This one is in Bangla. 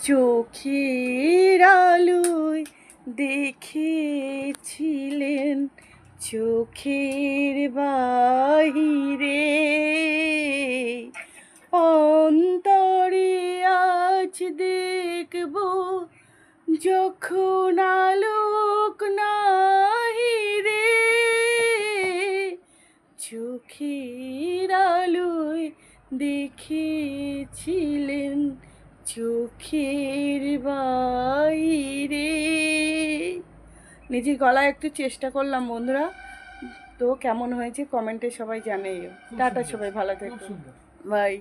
চোখের আলোয় দেখেছিলেন চোখের বাহিরে, অন্তরে আজ দেখব যখন আলোক নাহিরে। চোখের আলোয় দেখেছিলেন চোখের বাইরে। নিজের গলায় একটু চেষ্টা করলাম বন্ধুরা, তো কেমন হয়েছে কমেন্টে সবাই জানাইও। টাটা সবাই, ভালো থেকো, বাই।